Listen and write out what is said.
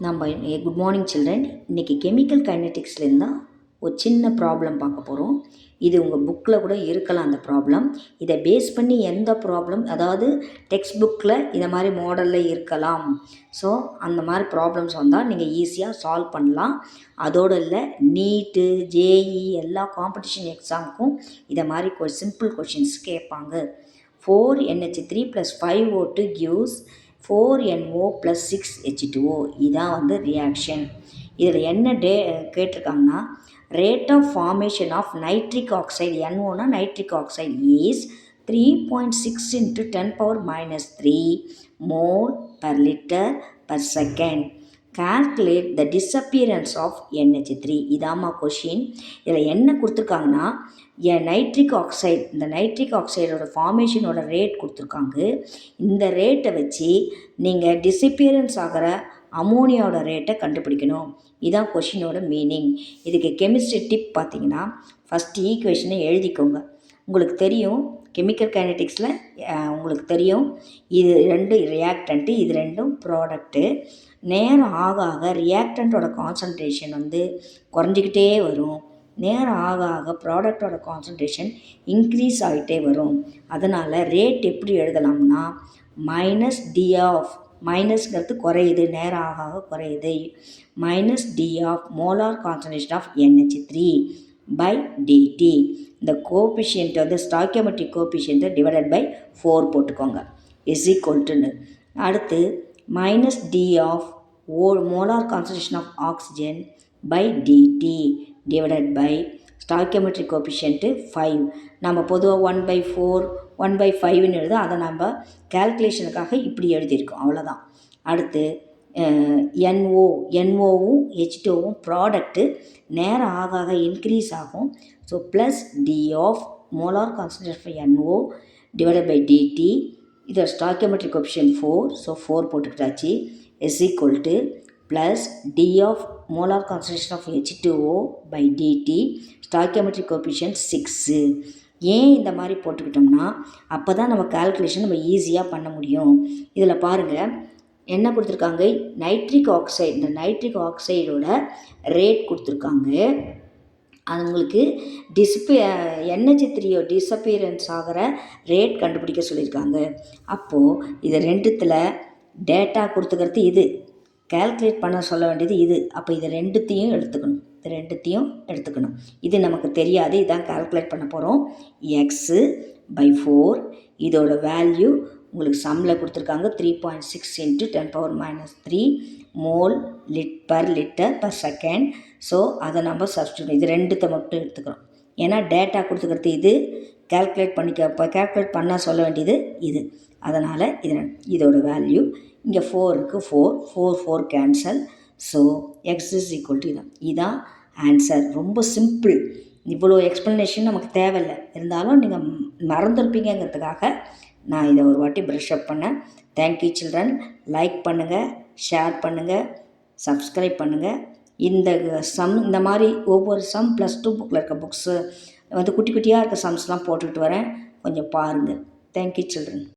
நம்ம good morning children. இன்றைக்கி chemical கைனெட்டிக்ஸ்லேருந்து தான் ஒரு சின்ன ப்ராப்ளம் பார்க்க போகிறோம். இது உங்கள் புக்கில் கூட இருக்கலாம் அந்த ப்ராப்ளம். இதை பேஸ் பண்ணி எந்த ப்ராப்ளம், அதாவது டெக்ஸ்ட் புக்கில் இதை மாதிரி மாடலில் இருக்கலாம். ஸோ அந்த மாதிரி ப்ராப்ளம்ஸ் வந்தால் நீங்கள் ஈஸியாக சால்வ் பண்ணலாம். அதோடு இல்லை, நீட்டு, ஜேஇ எல்லா காம்படிஷன் எக்ஸாமுக்கும் இதை மாதிரி சிம்பிள் கொஷின்ஸ் கேட்பாங்க. 4NH3 + 5O2 gives 4NO + 6H2O. இதான் ரியாக்ஷன். இதில் என்ன கேட்டிருக்காங்கன்னா, rate of formation of nitric oxide, NOனா nitric oxide, is 3.6 × 10⁻³ mole per liter per second. Calculate the disappearance of NH3. இதாம்மா கொஷின். இதில் என்ன கொடுத்துருக்காங்கன்னா, நைட்ரிக் ஆக்சைடு, இந்த நைட்ரிக் ஆக்சைடோட ஃபார்மேஷனோட ரேட் கொடுத்துருக்காங்க. இந்த ரேட்டை வச்சு நீங்கள் டிஸப்பியரன்ஸ் ஆகிற அமோனியாவோட ரேட்டை கண்டுபிடிக்கணும். இதான் கொஷினோட மீனிங். இதுக்கு கெமிஸ்ட்ரி டிப் பார்த்தீங்கன்னா, ஃபஸ்ட்டு ஈக்குவேஷனை எழுதிக்கோங்க. உங்களுக்கு தெரியும் கெமிக்கல் கைனெட்டிக்ஸில் உங்களுக்கு தெரியும், இது ரெண்டு ரியாக்டண்ட்டு, இது ரெண்டும் ப்ராடக்ட்டு. நேரம் ஆக ஆக ரியாக்டண்ட்டோட கான்சன்ட்ரேஷன் குறைஞ்சிக்கிட்டே வரும். நேரம் ஆக ஆக ப்ராடக்டோட கான்சன்ட்ரேஷன் இன்க்ரீஸ் ஆகிட்டே வரும். அதனால் ரேட் எப்படி எழுதலாம்னா, -d ஆஃப், மைனஸ்ங்கிறது குறையுது, நேரம் ஆக ஆக குறையுது, -d of molar concentration of NH3/dt. இந்த கோபிஷியன்ட் ஸ்டாய்கியோமெட்ரிக் கோபிஷியன்ட்டை டிவைடட் பை 4 போட்டுக்கோங்க, இஸ் ஈக்குவல்ட்டுன்னு. அடுத்து -d of molar concentration of oxygen divided by stoichiometric coefficient 5. நம்ம பொதுவாக 1/4 1/5ன்னு எழுத, அதை நம்ம கேல்குலேஷனுக்காக இப்படி எழுதியிருக்கோம், அவ்வளோதான். அடுத்து NOவும் H2வும் ப்ராடக்ட்டு, நேரம் ஆக ஆக இன்க்ரீஸ் ஆகும். So +d of molar concentration of NO divided by dt. இதை ஸ்டாய்கியோமெட்ரிக் கோபிஷியன்ட் 4, ஸோ 4 போட்டுக்கிட்டாச்சு, is equal to +d of molar concentration of H2O/dt, stoichiometric coefficient 6. ஏன் இந்த மாதிரி போட்டுக்கிட்டோம்னா, அப்போ தான் நம்ம கால்குலேஷன் நம்ம ஈஸியாக பண்ண முடியும். இதில் பாருங்கள் என்ன கொடுத்துருக்காங்க, நைட்ரிக் ஆக்சைடு, இந்த நைட்ரிக் ஆக்சைடோட ரேட் கொடுத்துருக்காங்க. அது உங்களுக்கு NH3 டிஸப்பியரன்ஸ் ஆகிற ரேட் கண்டுபிடிக்க சொல்லியிருக்காங்க. அப்போது இது ரெண்டுத்தில் டேட்டா கொடுத்துக்கிறது இது, கால்குலேட் பண்ண சொல்ல வேண்டியது இது. அப்போ இது ரெண்டுத்தையும் எடுத்துக்கணும். இது நமக்கு தெரியாது, இதான் கால்குலேட் பண்ண போகிறோம். x/4, இதோட வேல்யூ உங்களுக்கு சம்மில் கொடுத்துருக்காங்க, 3.6 × 10⁻³ mole per liter per second. So அதை நம்ம சப்ஸ்டியூட், இது ரெண்டுத்தை மட்டும் எடுத்துக்கிறோம். ஏன்னா டேட்டா கொடுத்துக்கிறது இது, கால்குலேட் பண்ண சொல்ல வேண்டியது இது. அதனால் இதோட வேல்யூ இங்கே 4 இருக்குது, 4 cancel. So x is equal to இதான் ஆன்சர். ரொம்ப சிம்பிள், இவ்வளோ எக்ஸ்ப்ளனேஷன் நமக்கு தேவையில்லை. இருந்தாலும் நீங்கள் மறந்துருப்பீங்கிறதுக்காக நான் இதை ஒரு வாட்டி ப்ரஷ் அப் பண்ணேன். Thank you children. லைக் பண்ணுங்கள், ஷேர் பண்ணுங்கள், சப்ஸ்கிரைப் பண்ணுங்கள். இந்த மாதிரி ஒவ்வொரு சம் +2 புக்கில் இருக்க புக்ஸு குட்டி குட்டியாக இருக்க சம்ஸ்லாம் போட்டுக்கிட்டு வரேன், கொஞ்சம் பாருங்கள். Thank you children.